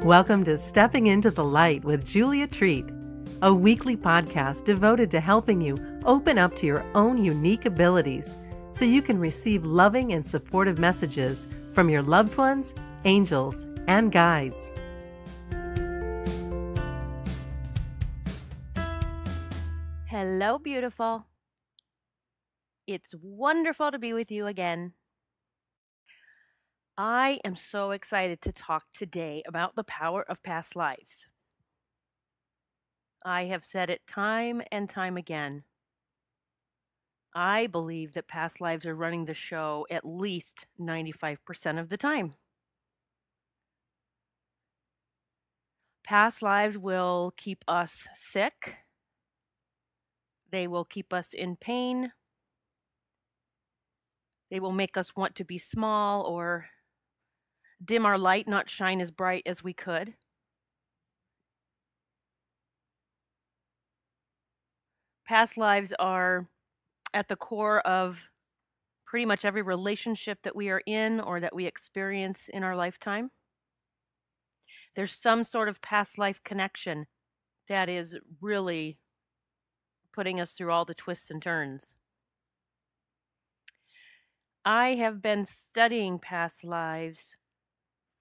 Welcome to Stepping Into the Light with Julia Treat, a weekly podcast devoted to helping you open up to your own unique abilities so you can receive loving and supportive messages from your loved ones, angels, and guides. Hello, beautiful. It's wonderful to be with you again. I am so excited to talk today about the power of past lives. I have said it time and time again. I believe that past lives are running the show at least 95% of the time. Past lives will keep us sick. They will keep us in pain. They will make us want to be small or dim our light, not shine as bright as we could. Past lives are at the core of pretty much every relationship that we are in or that we experience in our lifetime. There's some sort of past life connection that is really putting us through all the twists and turns. I have been studying past lives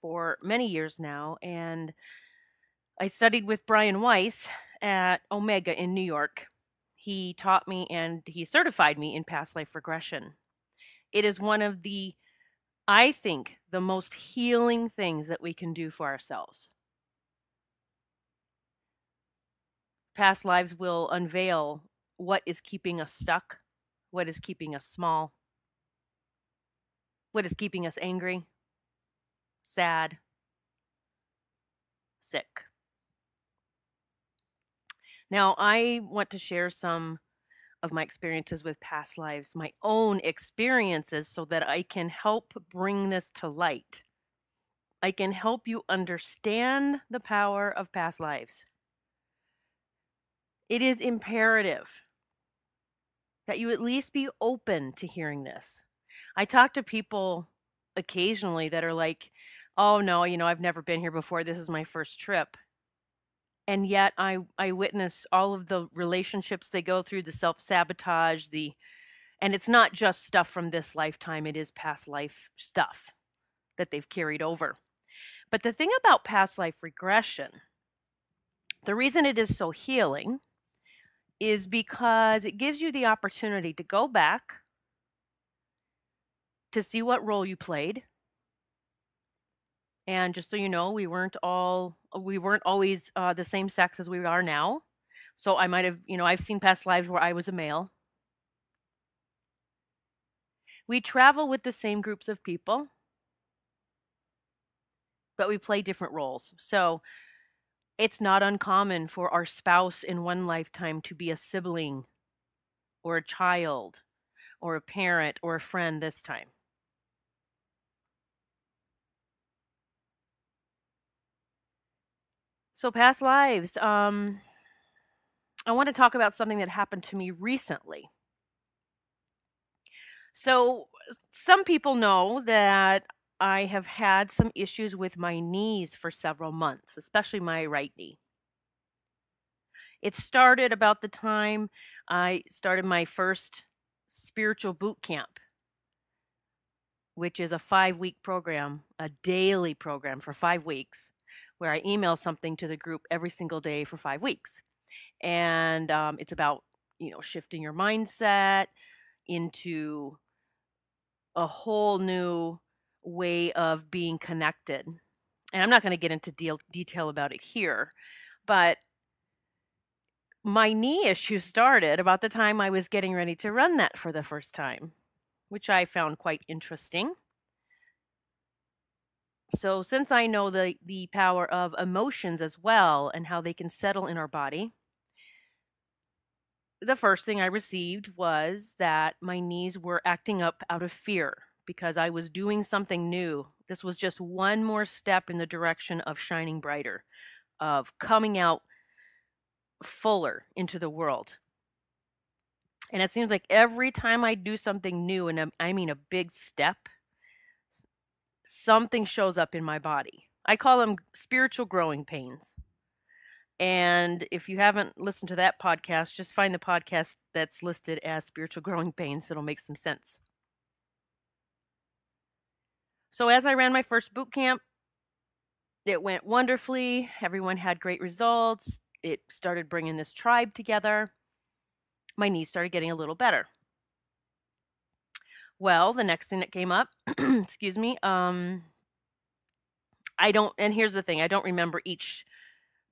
for many years now, and I studied with Brian Weiss at Omega in New York. He taught me and he certified me in past life regression. It is one of the, I think, the most healing things that we can do for ourselves. Past lives will unveil what is keeping us stuck, what is keeping us small, what is keeping us angry, sad, sick. Now, I want to share some of my experiences with past lives, my own experiences, so that I can help bring this to light. I can help you understand the power of past lives. It is imperative that you at least be open to hearing this. I talk to people occasionally that are like, oh no, I've never been here before. This is my first trip. And yet I witness all of the relationships they go through, the self-sabotage, and it's not just stuff from this lifetime, it is past life stuff that they've carried over. But the thing about past life regression, the reason it is so healing is because it gives you the opportunity to go back to see what role you played. And just so you know, we weren't always the same sex as we are now. So I might have, I've seen past lives where I was a male. We travel with the same groups of people, but we play different roles. So it's not uncommon for our spouse in one lifetime to be a sibling or a child or a parent or a friend this time. So past lives, I want to talk about something that happened to me recently. So some people know that I have had some issues with my knees for several months, especially my right knee. It started about the time I started my first spiritual boot camp, which is a 5-week program, a daily program for 5 weeks, where I email something to the group every single day for 5 weeks. And it's about, shifting your mindset into a whole new way of being connected. And I'm not going to get into detail about it here, but my knee issue started about the time I was getting ready to run that for the first time, which I found quite interesting. So since I know the power of emotions as well and how they can settle in our body, the first thing I received was that my knees were acting up out of fear because I was doing something new. This was just one more step in the direction of shining brighter, of coming out fuller into the world. And it seems like every time I do something new, and I mean a big step, something shows up in my body. I call them spiritual growing pains. And if you haven't listened to that podcast, just find the podcast that's listed as spiritual growing pains. It'll make some sense. So as I ran my first boot camp, it went wonderfully. Everyone had great results. It started bringing this tribe together. My knees started getting a little better. Well, the next thing that came up, excuse me, and here's the thing, I don't remember each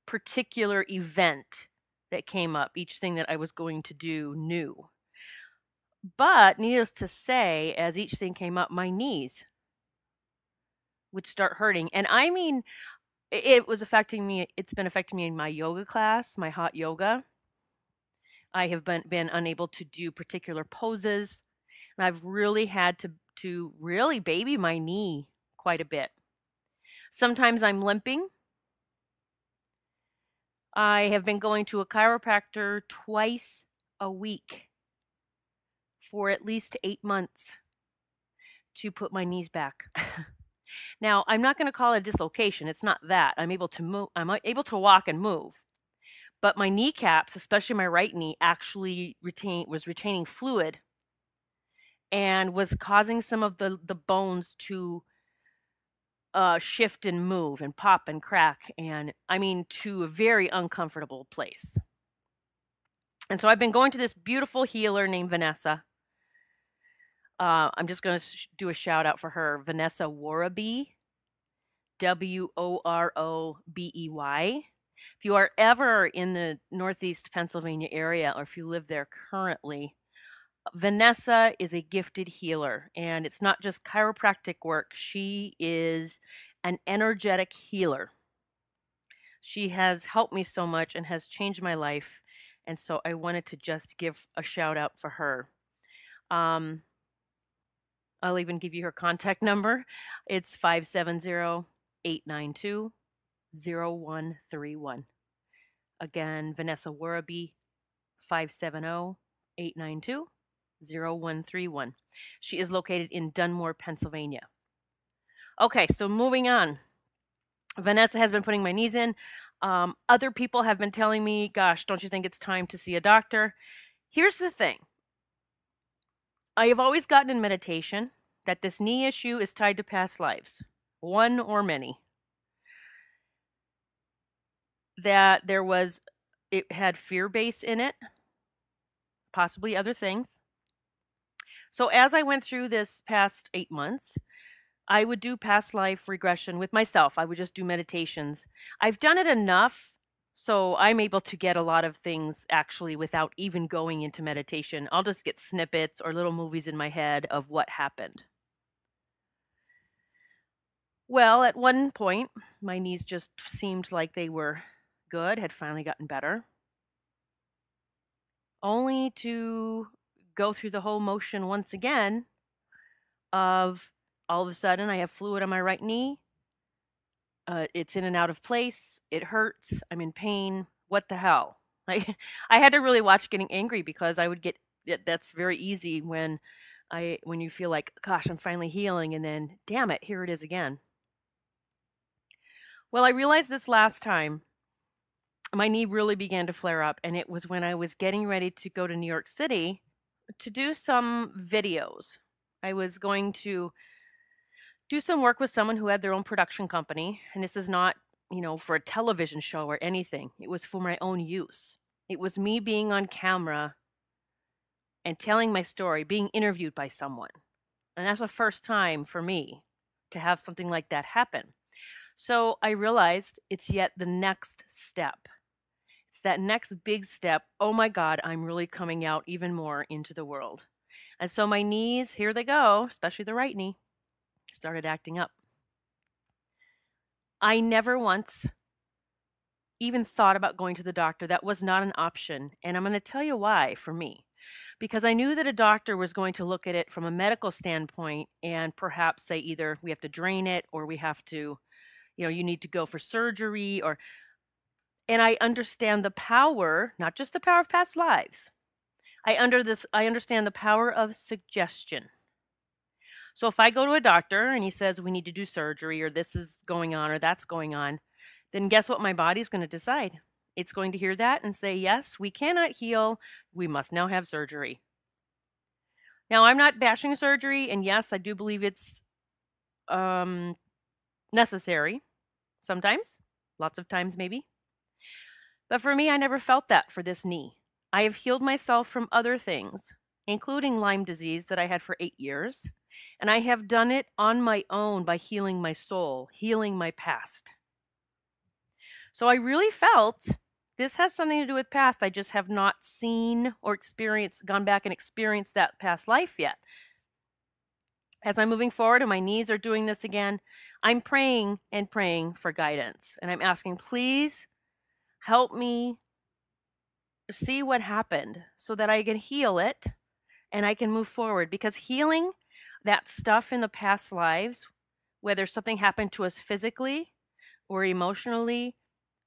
particular event that came up, each thing that I was going to do new. But needless to say, as each thing came up, my knees would start hurting. And I mean, it was affecting me. It's been affecting me in my yoga class, my hot yoga. I have been unable to do particular poses. And I've really had to really baby my knee quite a bit. Sometimes I'm limping. I have been going to a chiropractor twice a week for at least 8 months to put my knees back. Now, I'm not going to call it a dislocation. It's not that. I'm able to move. I'm able to walk and move. But my kneecaps, especially my right knee, actually was retaining fluid and was causing some of the bones to shift and move and pop and crack, and I mean, to a very uncomfortable place. And so I've been going to this beautiful healer named Vanessa. I'm just going to do a shout out for her, Vanessa Worobey, Worobey. If you are ever in the Northeast Pennsylvania area, or if you live there currently, Vanessa is a gifted healer, and it's not just chiropractic work. She is an energetic healer. She has helped me so much and has changed my life, and so I wanted to just give a shout out for her. I'll even give you her contact number. It's 570-892-0131. Again, Vanessa Worobey, 570-892-0131. She is located in Dunmore, Pennsylvania. Okay, so moving on. Vanessa has been putting my knees in. Other people have been telling me, gosh, don't you think it's time to see a doctor? Here's the thing. I have always gotten in meditation that this knee issue is tied to past lives, one or many. That it had fear base in it, possibly other things. So as I went through this past 8 months, I would do past life regression with myself. I would just do meditations. I've done it enough, so I'm able to get a lot of things actually without even going into meditation. I'll just get snippets or little movies in my head of what happened. Well, at one point, my knees just seemed like they were good, had finally gotten better, only to go through the whole motion once again of all of a sudden I have fluid on my right knee. It's in and out of place. It hurts. I'm in pain. What the hell? I had to really watch getting angry, because I would get, that's very easy when you feel like, gosh, I'm finally healing, and then damn it, here it is again. Well, I realized this last time my knee really began to flare up, and it was when I was getting ready to go to New York City to do some videos. I was going to do some work with someone who had their own production company, and this is not, for a television show or anything. It was for my own use. It was me being on camera and telling my story, being interviewed by someone. And that's the first time for me to have something like that happen. So I realized it's yet the next step. It's that next big step. Oh my God, I'm really coming out even more into the world. And so my knees, here they go, especially the right knee, started acting up. I never once even thought about going to the doctor. That was not an option. And I'm going to tell you why for me. Because I knew that a doctor was going to look at it from a medical standpoint and perhaps say either we have to drain it, or we have to, you need to go for surgery, and I understand the power, not just the power of past lives. I understand the power of suggestion. So if I go to a doctor and he says we need to do surgery or this is going on or that's going on, then guess what my body's going to decide? It's going to hear that and say, yes, we cannot heal. We must now have surgery. Now, I'm not bashing surgery, and yes, I do believe it's necessary sometimes, lots of times maybe. But for me, I never felt that for this knee. I have healed myself from other things, including Lyme disease that I had for 8 years, and I have done it on my own by healing my soul, healing my past. So I really felt this has something to do with past. I just have not seen or gone back and experienced that past life yet. As I'm moving forward and my knees are doing this again, I'm praying and praying for guidance. And I'm asking, please help me see what happened so that I can heal it and I can move forward. Because healing that stuff in the past lives, whether something happened to us physically or emotionally,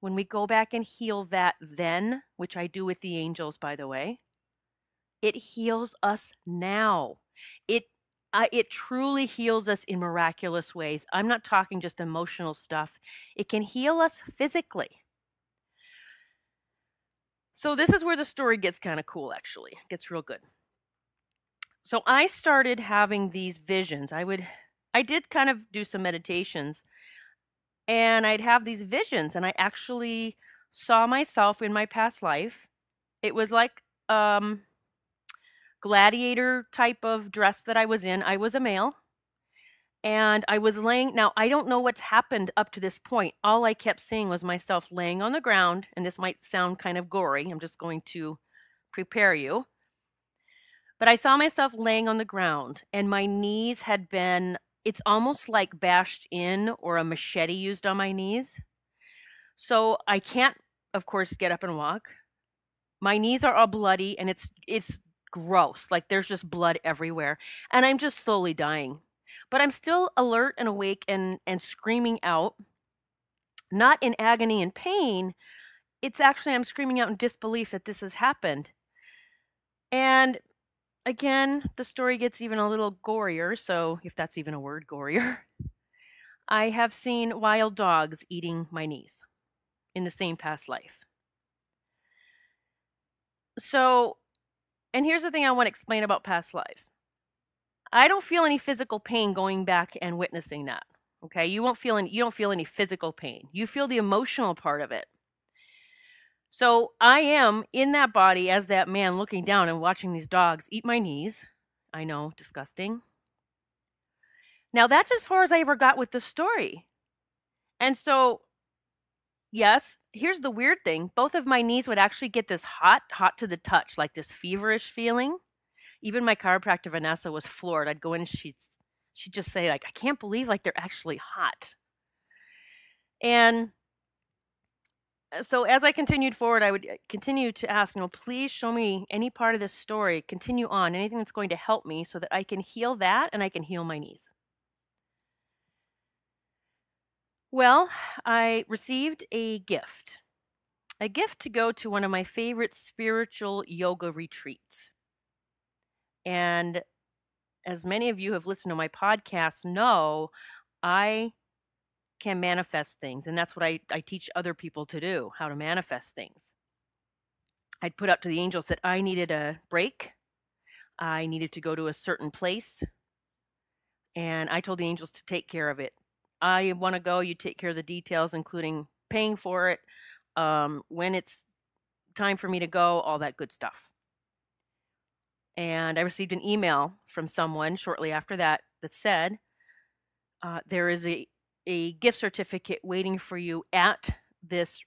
when we go back and heal that then, which I do with the angels, by the way, it heals us now. It truly heals us in miraculous ways. I'm not talking just emotional stuff. It can heal us physically. So this is where the story gets kind of cool, actually. It gets real good. So I started having these visions. I did kind of do some meditations, and I'd have these visions, and I actually saw myself in my past life. It was like gladiator type of dress that I was in. I was a male. And I was now I don't know what's happened up to this point. All I kept seeing was myself laying on the ground, and this might sound kind of gory. I'm just going to prepare you. But I saw myself laying on the ground, and my knees had been, it's almost like bashed in or a machete used on my knees. So I can't, of course, get up and walk. My knees are all bloody, and it's gross. Like there's just blood everywhere, and I'm just slowly dying. But I'm still alert and awake and screaming out, not in agony and pain. It's actually, I'm screaming out in disbelief that this has happened. And again, the story gets even a little gorier. So if that's even a word, gorier. I have seen wild dogs eating my knees in the same past life. So, and here's the thing I want to explain about past lives. I don't feel any physical pain going back and witnessing that. Okay, you don't feel any physical pain. You feel the emotional part of it. So I am in that body as that man looking down and watching these dogs eat my knees. I know, disgusting. Now that's as far as I ever got with the story. And so, yes, here's the weird thing. Both of my knees would actually get this hot to the touch, like this feverish feeling. Even my chiropractor, Vanessa, was floored. I'd go in and she'd just say, like, I can't believe, like, they're actually hot. And so as I continued forward, I would continue to ask, please show me any part of this story, continue on, anything that's going to help me so that I can heal that and I can heal my knees. Well, I received a gift to go to one of my favorite spiritual yoga retreats. And as many of you who have listened to my podcast know, I can manifest things. And that's what I teach other people to do, how to manifest things. I'd put up to the angels that I needed a break. I needed to go to a certain place. And I told the angels to take care of it. I want to go, you take care of the details, including paying for it, when it's time for me to go, all that good stuff. And I received an email from someone shortly after that said, there is a gift certificate waiting for you at this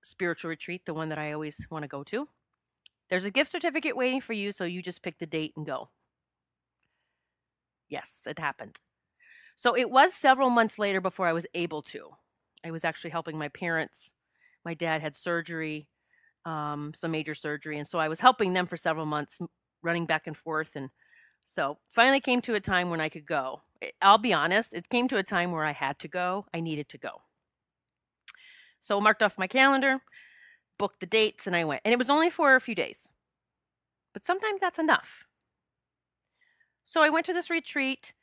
spiritual retreat, the one that I always want to go to. There's a gift certificate waiting for you, so you just pick the date and go. Yes, it happened. So it was several months later before I was able to. I was actually helping my parents. My dad had surgery, some major surgery, and so I was helping them for several months, running back and forth. And so finally came to a time when I could go. I'll be honest, it came to a time where I had to go. I needed to go. So marked off my calendar, booked the dates, and I went. And it was only for a few days. But sometimes that's enough. So I went to this retreat,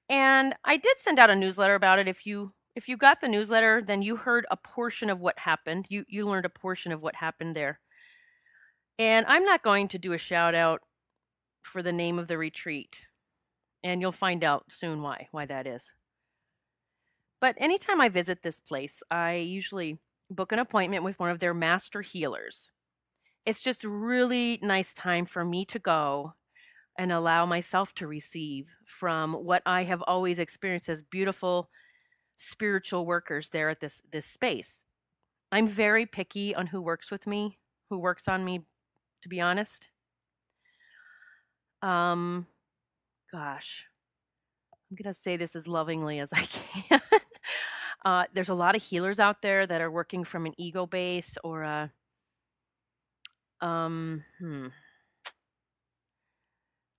And I did send out a newsletter about it. If you got the newsletter, then you heard a portion of what happened. You learned a portion of what happened there. And I'm not going to do a shout out for the name of the retreat. And you'll find out soon why that is. But anytime I visit this place, I usually book an appointment with one of their master healers. It's just a really nice time for me to go and allow myself to receive from what I have always experienced as beautiful spiritual workers there at this space. I'm very picky on who works with me, who works on me, to be honest. Gosh, I'm going to say this as lovingly as I can. There's a lot of healers out there that are working from an ego base or a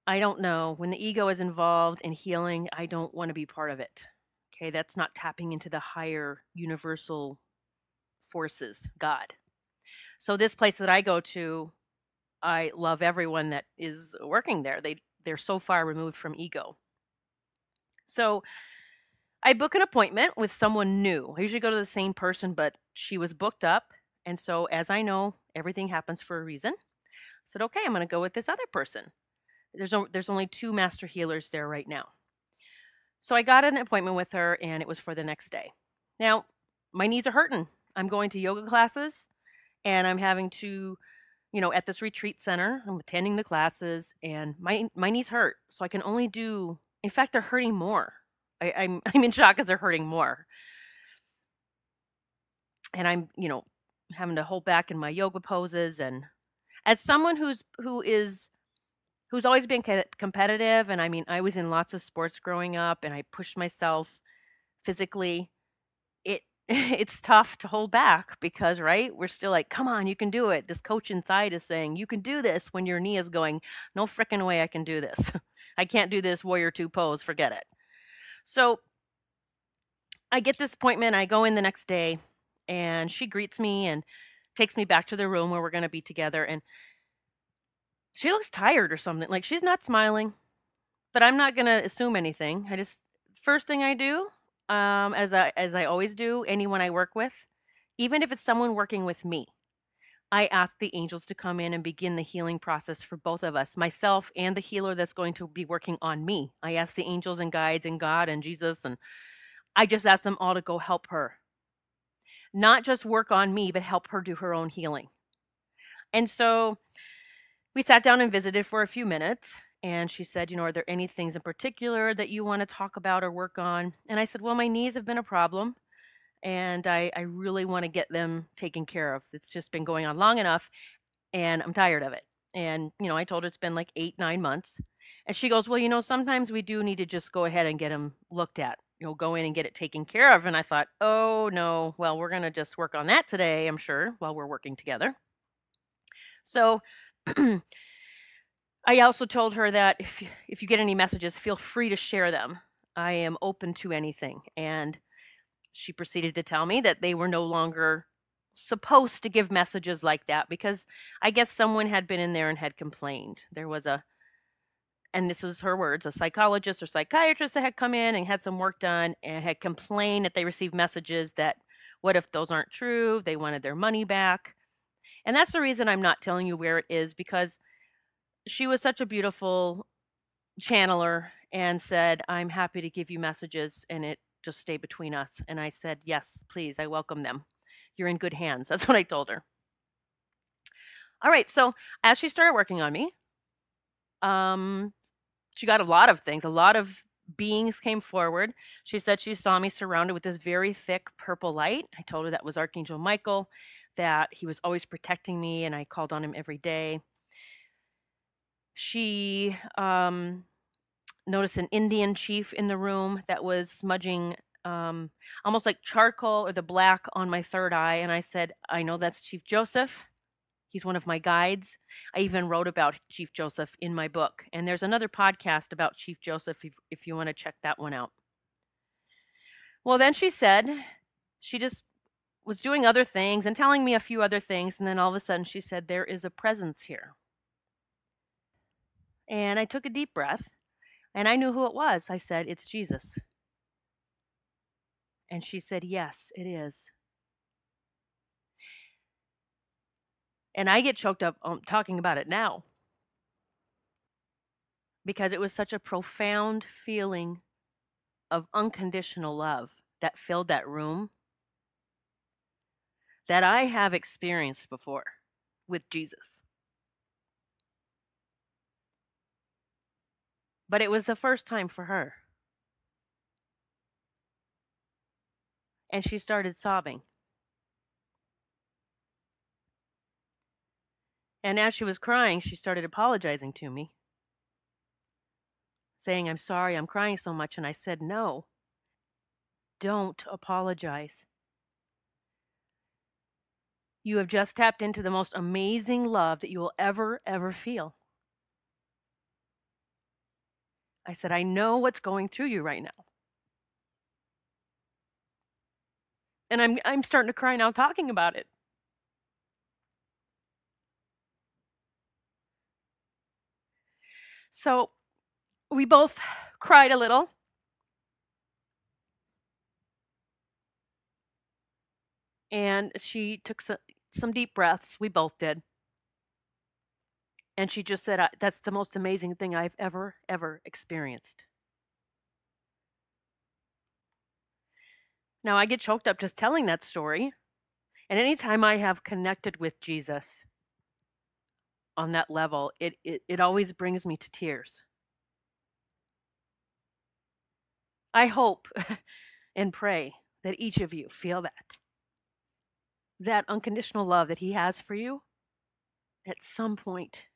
I don't know. When the ego is involved in healing, I don't want to be part of it. Okay, that's not tapping into the higher universal forces, God. So this place that I go to, I love everyone that is working there. They're so far removed from ego. So I book an appointment with someone new. I usually go to the same person, but she was booked up. And so as I know, everything happens for a reason. I said, okay, I'm going to go with this other person. There's only 2 master healers there right now. So I got an appointment with her, and it was for the next day. Now, my knees are hurting. I'm going to yoga classes, and I'm having to, at this retreat center, I'm attending the classes, and my knees hurt. So I can only do, in fact, they're hurting more. I'm in shock because they're hurting more. And I'm, having to hold back in my yoga poses. And as someone who's always been competitive, and I was in lots of sports growing up, and I pushed myself physically, it's tough to hold back because, right, we're still like, come on, you can do it. This coach inside is saying, you can do this, when your knee is going, no frickin' way I can do this. I can't do this warrior 2 pose, forget it. So I get this appointment, I go in the next day, and she greets me and takes me back to the room where we're going to be together, and she looks tired or something. Like, she's not smiling, but I'm not going to assume anything. First thing I do, as I always do, anyone I work with, even if it's someone working with me, I ask the angels to come in and begin the healing process for both of us, myself and the healer that's going to be working on me. I ask the angels and guides and God and Jesus, and I just ask them all to go help her. Not just work on me, but help her do her own healing. And so we sat down and visited for a few minutes, and she said, are there any things in particular that you want to talk about or work on? And I said, well, my knees have been a problem, and I really want to get them taken care of. It's just been going on long enough, and I'm tired of it. And, I told her it's been like 8-9 months. And she goes, well, sometimes we do need to just go ahead and get them looked at. Go in and get it taken care of. And I thought, oh, no, well, we're going to just work on that today, I'm sure, while we're working together. So I also told her that if you get any messages, feel free to share them. I am open to anything. And she proceeded to tell me that they were no longer supposed to give messages like that because I guess someone had been in there and had complained. There was and this was her words, a psychologist or psychiatrist that had come in and had some work done and had complained that they received messages that, what if those aren't true? They wanted their money back. And that's the reason I'm not telling you where it is, because she was such a beautiful channeler and said, I'm happy to give you messages and it just stay between us. And I said, yes, please, I welcome them. You're in good hands. That's what I told her. All right. So as she started working on me, she got a lot of things. A lot of beings came forward. She said she saw me surrounded with this very thick purple light. I told her that was Archangel Michael, that he was always protecting me, and I called on him every day. She noticed an Indian chief in the room that was smudging almost like charcoal or the black on my third eye. And I said, I know that's Chief Joseph. He's one of my guides. I even wrote about Chief Joseph in my book. And there's another podcast about Chief Joseph if you want to check that one out. Well, then she said she just was doing other things and telling me a few other things. And then all of a sudden she said, there is a presence here. And I took a deep breath. And I knew who it was. I said, "It's Jesus." And she said, "Yes, it is." And I get choked up talking about it now because it was such a profound feeling of unconditional love that filled that room that I have experienced before with Jesus. But it was the first time for her. And she started sobbing. And as she was crying, she started apologizing to me, saying, "I'm sorry, I'm crying so much." And I said, "No, don't apologize. You have just tapped into the most amazing love that you will ever feel." I said, "I know what's going through you right now." And I'm starting to cry now talking about it. So we both cried a little. And she took some deep breaths. We both did. And she just said, "That's the most amazing thing I've ever experienced." Now, I get choked up just telling that story. And anytime I have connected with Jesus on that level, it always brings me to tears. I hope and pray that each of you feel that unconditional love that he has for you at some point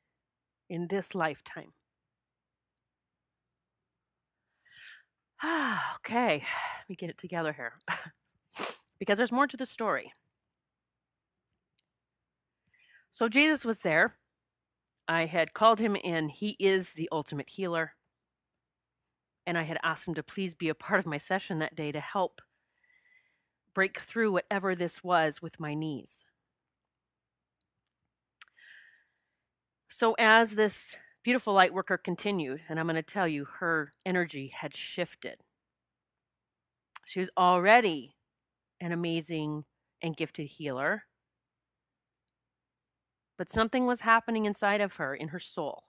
in this lifetime. Okay, let me get it together here. Because there's more to the story. So Jesus was there. I had called him in. He is the ultimate healer. And I had asked him to please be a part of my session that day to help break through whatever this was with my knees. So as this beautiful light worker continued, and I'm going to tell you, her energy had shifted. She was already an amazing and gifted healer, but something was happening inside of her, in her soul.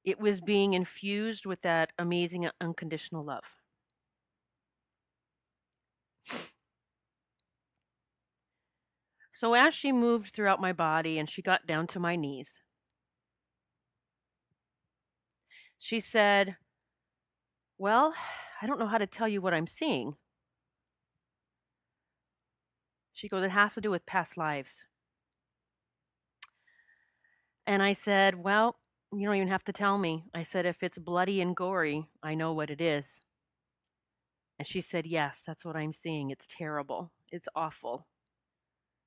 It was being infused with that amazing unconditional love. So as she moved throughout my body and she got down to my knees, she said, "Well, I don't know how to tell you what I'm seeing." She goes, "It has to do with past lives." And I said, "Well, you don't even have to tell me." I said, "If it's bloody and gory, I know what it is." And she said, "Yes, that's what I'm seeing. It's terrible. It's awful."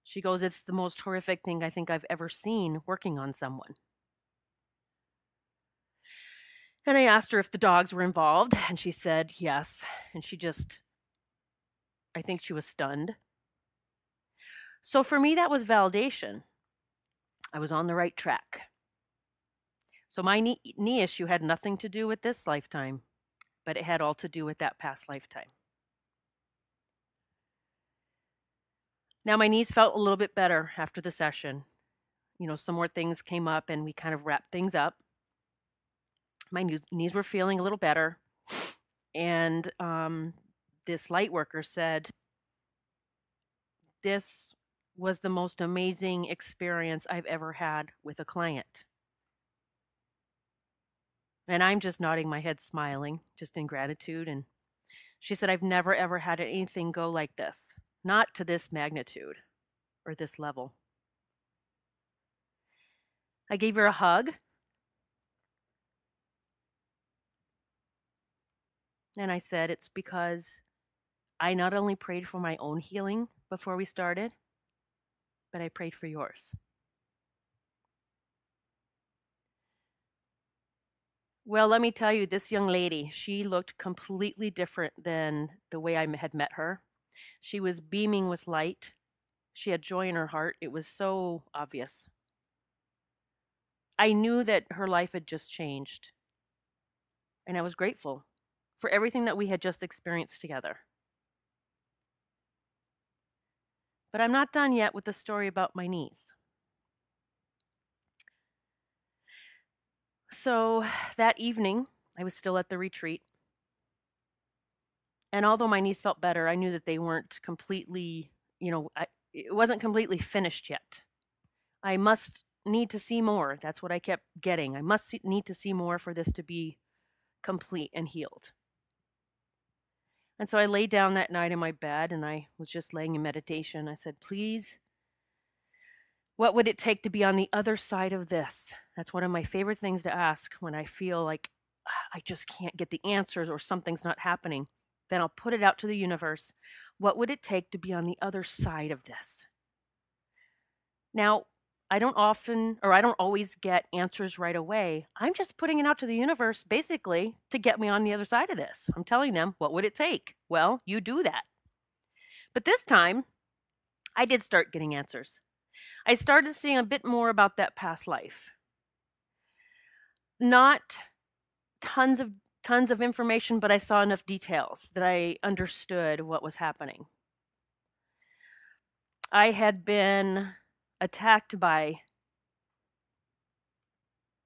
She goes, "It's the most horrific thing I think I've ever seen working on someone." And I asked her if the dogs were involved, and she said yes. And I think she was stunned. So for me, that was validation. I was on the right track. So my knee issue had nothing to do with this lifetime, but it had all to do with that past lifetime. Now my knees felt a little bit better after the session. Some more things came up and we kind of wrapped things up. My knees were feeling a little better. And this light worker said, "This was the most amazing experience I've ever had with a client." And I'm just nodding my head, smiling, just in gratitude. And she said, "I've never, ever had anything go like this. Not to this magnitude or this level." I gave her a hug. And I said, "It's because I not only prayed for my own healing before we started, but I prayed for yours." Well, let me tell you, this young lady, she looked completely different than the way I had met her. She was beaming with light. She had joy in her heart. It was so obvious. I knew that her life had just changed, and I was grateful for everything that we had just experienced together. But I'm not done yet with the story about my niece. So that evening, I was still at the retreat. And although my niece felt better, I knew that they weren't completely, it wasn't completely finished yet. I must need to see more. That's what I kept getting. I must need to see more for this to be complete and healed. And so I lay down that night in my bed and I was just laying in meditation. I said, please, what would it take to be on the other side of this? That's one of my favorite things to ask when I feel like I just can't get the answers or something's not happening. Then I'll put it out to the universe. What would it take to be on the other side of this? Now, I don't always get answers right away. I'm just putting it out to the universe basically to get me on the other side of this. I'm telling them, what would it take? Well, you do that. But this time, I did start getting answers. I started seeing a bit more about that past life. Not tons of information, but I saw enough details that I understood what was happening. I had been attacked by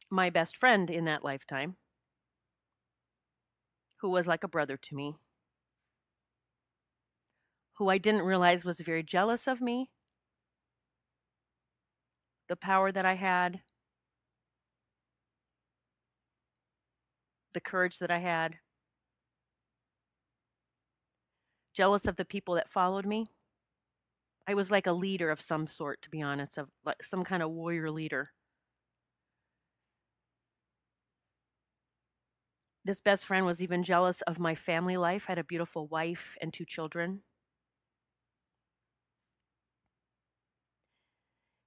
my best friend in that lifetime, who was like a brother to me, who I didn't realize was very jealous of me, the power that I had, the courage that I had, jealous of the people that followed me. I was like a leader of some sort, to be honest, of like some kind of warrior leader. This best friend was even jealous of my family life. I had a beautiful wife and 2 children.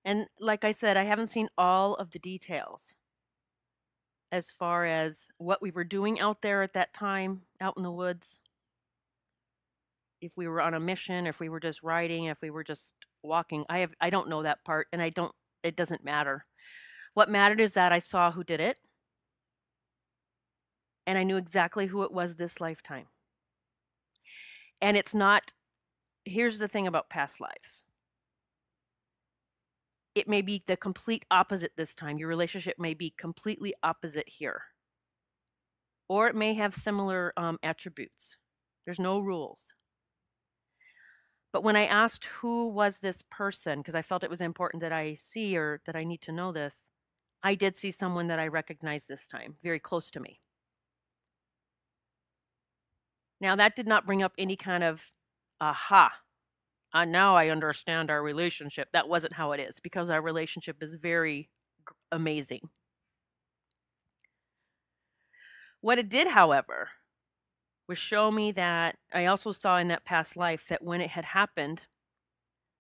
And like I said, I haven't seen all of the details as far as what we were doing out there at that time, out in the woods. If we were on a mission, if we were just riding, if we were just walking. I don't know that part, and it doesn't matter. What mattered is that I saw who did it, and I knew exactly who it was this lifetime. And here's the thing about past lives. It may be the complete opposite this time. Your relationship may be completely opposite here. Or it may have similar attributes. There's no rules. But when I asked who was this person, because I felt it was important that I see or that I need to know this, I did see someone that I recognized this time, very close to me. Now, that did not bring up any kind of, aha, now I understand our relationship. That wasn't how it is, because our relationship is very amazing. What it did, however, was show me that I also saw in that past life that when it had happened,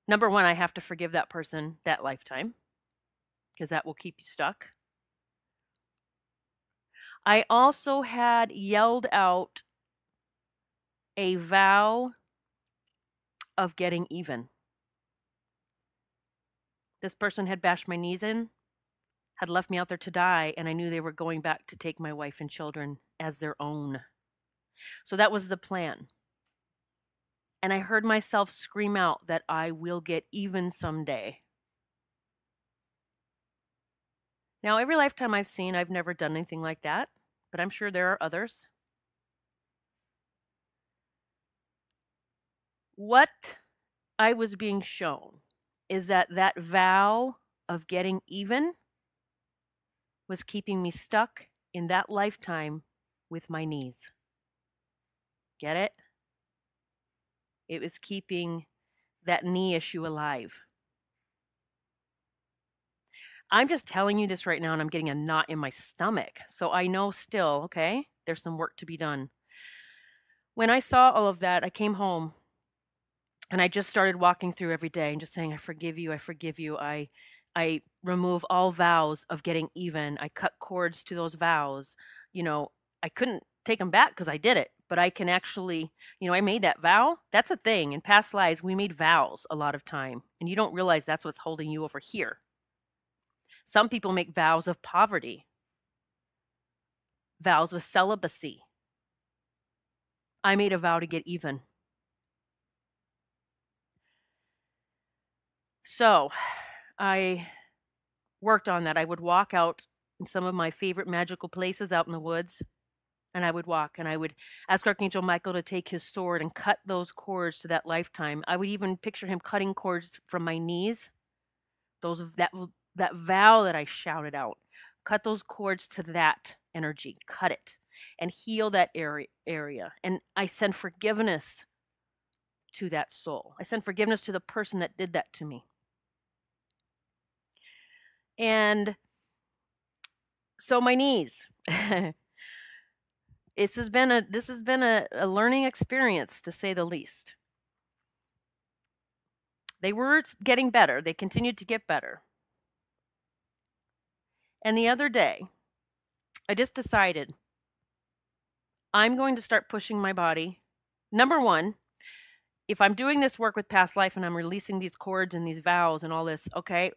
number one, I have to forgive that person that lifetime, because that will keep you stuck. I also had yelled out a vow of getting even. This person had bashed my knees in, had left me out there to die, and I knew they were going back to take my wife and children as their own. So that was the plan. And I heard myself scream out that I will get even someday. Now, every lifetime I've seen, I've never done anything like that, but I'm sure there are others. What I was being shown is that vow of getting even was keeping me stuck in that lifetime with my knees. Get it? It was keeping that knee issue alive. I'm just telling you this right now, and I'm getting a knot in my stomach. So I know still, okay, there's some work to be done. When I saw all of that, I came home and I just started walking through every day and just saying, I forgive you, I forgive you. I remove all vows of getting even. I cut cords to those vows. I couldn't take them back because I did it, but I can actually, I made that vow. That's a thing. In past lives, we made vows a lot of time, and you don't realize that's what's holding you over here. Some people make vows of poverty, vows of celibacy. I made a vow to get even. So I worked on that. I would walk out in some of my favorite magical places out in the woods, and I would walk and I would ask Archangel Michael to take his sword and cut those cords to that lifetime. I would even picture him cutting cords from my knees, that vow that I shouted out. Cut those cords to that energy, cut it, and heal that area. And I send forgiveness to that soul. I send forgiveness to the person that did that to me. And so my knees. This has been a learning experience, to say the least. They were getting better. They continued to get better. And the other day, I just decided I'm going to start pushing my body. Number one, if I'm doing this work with past life and I'm releasing these cords and these vows and all this, okay,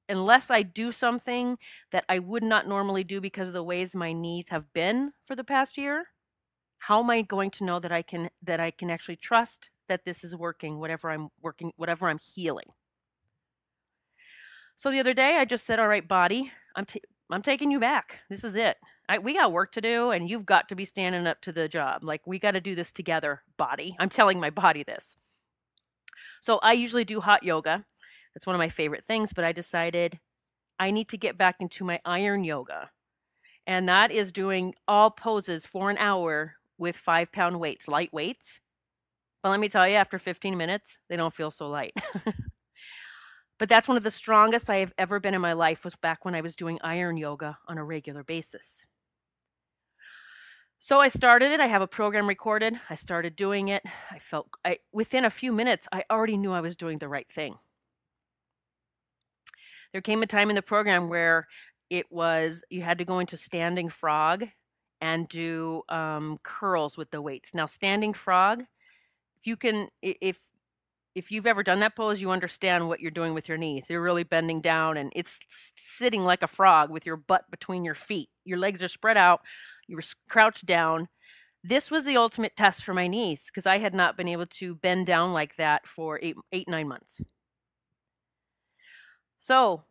unless I do something that I would not normally do because of the ways my knees have been for the past year, how am I going to know that I can actually trust that this is working, whatever I'm healing? So the other day I just said, all right, body, I'm taking you back. This is it. We got work to do, and you've got to be standing up to the job. Like, we got to do this together, body. I'm telling my body this. So I usually do hot yoga. That's one of my favorite things, but I decided I need to get back into my iron yoga. And that is doing all poses for an hour with 5-pound weights, light weights. But let me tell you, after 15 minutes, they don't feel so light. But that's one of the strongest I have ever been in my life, was back when I was doing iron yoga on a regular basis. So I started it. I have a program recorded. I started doing it. Within a few minutes, I already knew I was doing the right thing. There came a time in the program where you had to go into standing frog and do curls with the weights. Now, standing frog, if you've ever done that pose, you understand what you're doing with your knees. You're really bending down, and it's sitting like a frog with your butt between your feet. Your legs are spread out. You were crouched down. This was the ultimate test for my knees, because I had not been able to bend down like that for 9 months. So,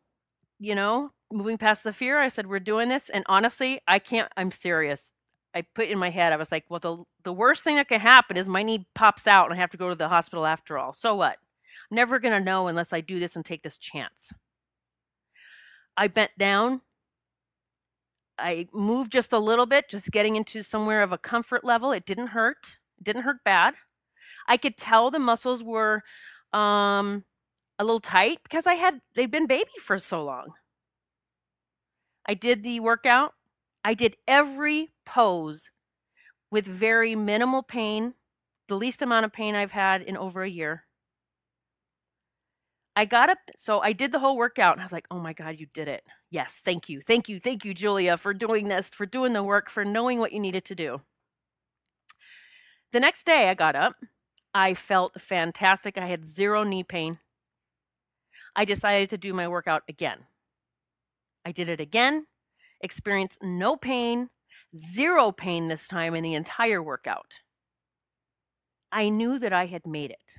moving past the fear, I said, we're doing this. And honestly, I'm serious. I put in my head, I was like, well, the worst thing that can happen is my knee pops out and I have to go to the hospital after all. So what? I'm never going to know unless I do this and take this chance. I bent down. I moved just a little bit, just getting into somewhere of a comfort level. It didn't hurt. It didn't hurt bad. I could tell the muscles were a little tight because they'd been baby for so long. I did the workout. I did every pose with very minimal pain, the least amount of pain I've had in over a year. I got up, so I did the whole workout, and I was like, oh my God, you did it. Yes, thank you. Thank you, Julia, for doing this, for doing the work, for knowing what you needed to do. The next day I got up. I felt fantastic. I had 0 knee pain. I decided to do my workout again. I did it again. Experienced no pain, 0 pain this time in the entire workout. I knew that I had made it.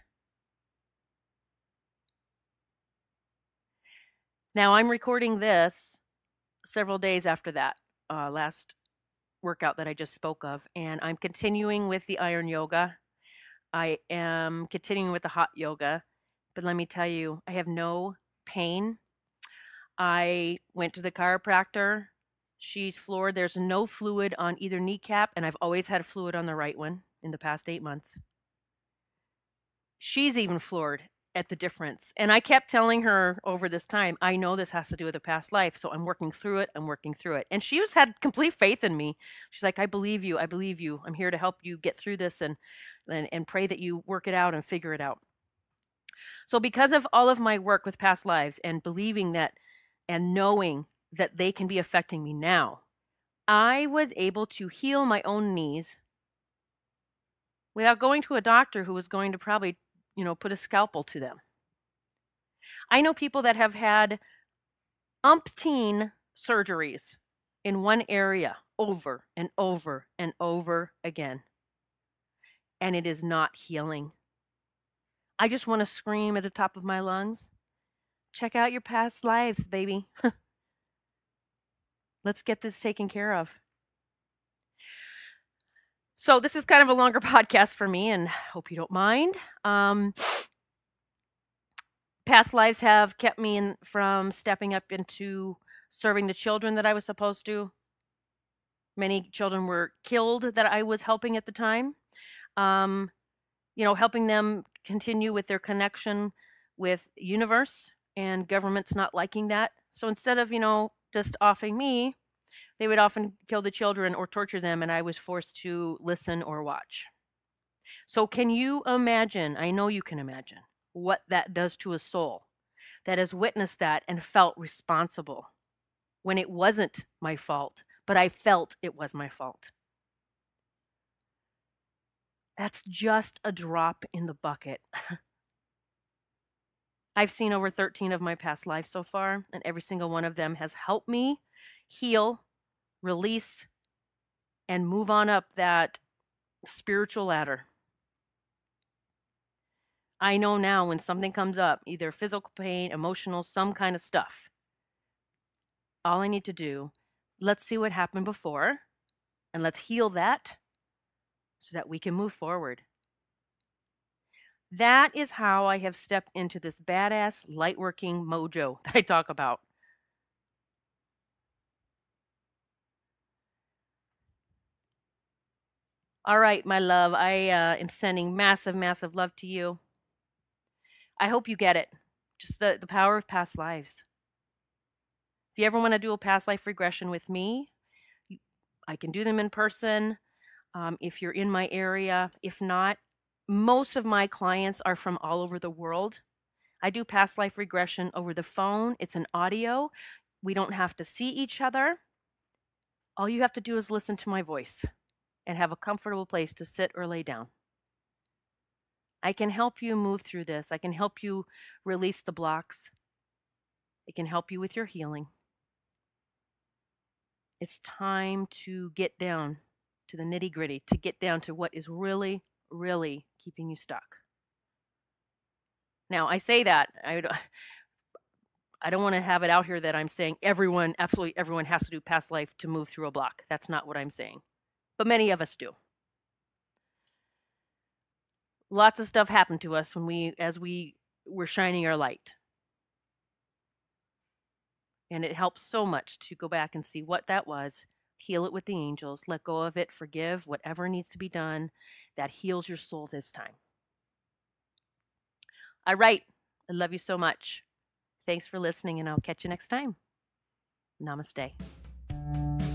Now I'm recording this several days after that last workout that I just spoke of, and I'm continuing with the iron yoga. I am continuing with the hot yoga, but let me tell you, I have no pain. I went to the chiropractor. She's floored. There's no fluid on either kneecap, and I've always had fluid on the right one in the past 8 months. She's even floored at the difference. And I kept telling her over this time, I know this has to do with a past life, so I'm working through it. And she had complete faith in me. She's like, I believe you. I'm here to help you get through this and pray that you work it out and figure it out. So because of all of my work with past lives and believing that and knowing that they can be affecting me now, I was able to heal my own knees without going to a doctor who was going to probably, put a scalpel to them. I know people that have had umpteen surgeries in one area over and over and over again. And it is not healing. I just want to scream at the top of my lungs. Check out your past lives, baby. Let's get this taken care of. So this is kind of a longer podcast for me, and hope you don't mind. Past lives have kept me from stepping up into serving the children that I was supposed to. Many children were killed that I was helping at the time. Helping them continue with their connection with universe, and government's not liking that. So instead of, just offing me, they would often kill the children or torture them, and I was forced to listen or watch. So can you imagine, I know you can imagine, what that does to a soul that has witnessed that and felt responsible when it wasn't my fault, but I felt it was my fault. That's just a drop in the bucket. I've seen over 13 of my past lives so far, and every single one of them has helped me heal, release, and move on up that spiritual ladder. I know now when something comes up, either physical pain, emotional, some kind of stuff, all I need to do, let's see what happened before, and let's heal that so that we can move forward. That is how I have stepped into this badass light-working mojo that I talk about. All right, my love, I am sending massive, massive love to you. I hope you get it. Just the power of past lives. If you ever want to do a past life regression with me, I can do them in person. If you're in my area. If not, most of my clients are from all over the world. I do past life regression over the phone. It's an audio. We don't have to see each other. All you have to do is listen to my voice and have a comfortable place to sit or lay down. I can help you move through this. I can help you release the blocks. It can help you with your healing. It's time to get down to the nitty-gritty, to get down to what is really, really keeping you stuck. Now, I say that, I don't want to have it out here that I'm saying absolutely everyone has to do past life to move through a block. That's not what I'm saying. But many of us do. Lots of stuff happened to us as we were shining our light. And it helps so much to go back and see what that was, heal it with the angels, let go of it, forgive whatever needs to be done that heals your soul this time. All right. I love you so much. Thanks for listening, and I'll catch you next time. Namaste.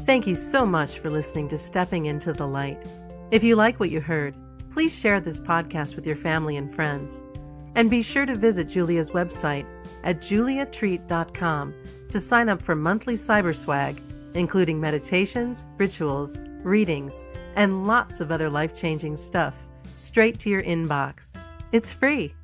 Thank you so much for listening to Stepping into the Light. If you like what you heard, please share this podcast with your family and friends. And be sure to visit Julia's website at juliatreat.com to sign up for monthly cyber swag, including meditations, rituals, readings, and lots of other life-changing stuff straight to your inbox. It's free.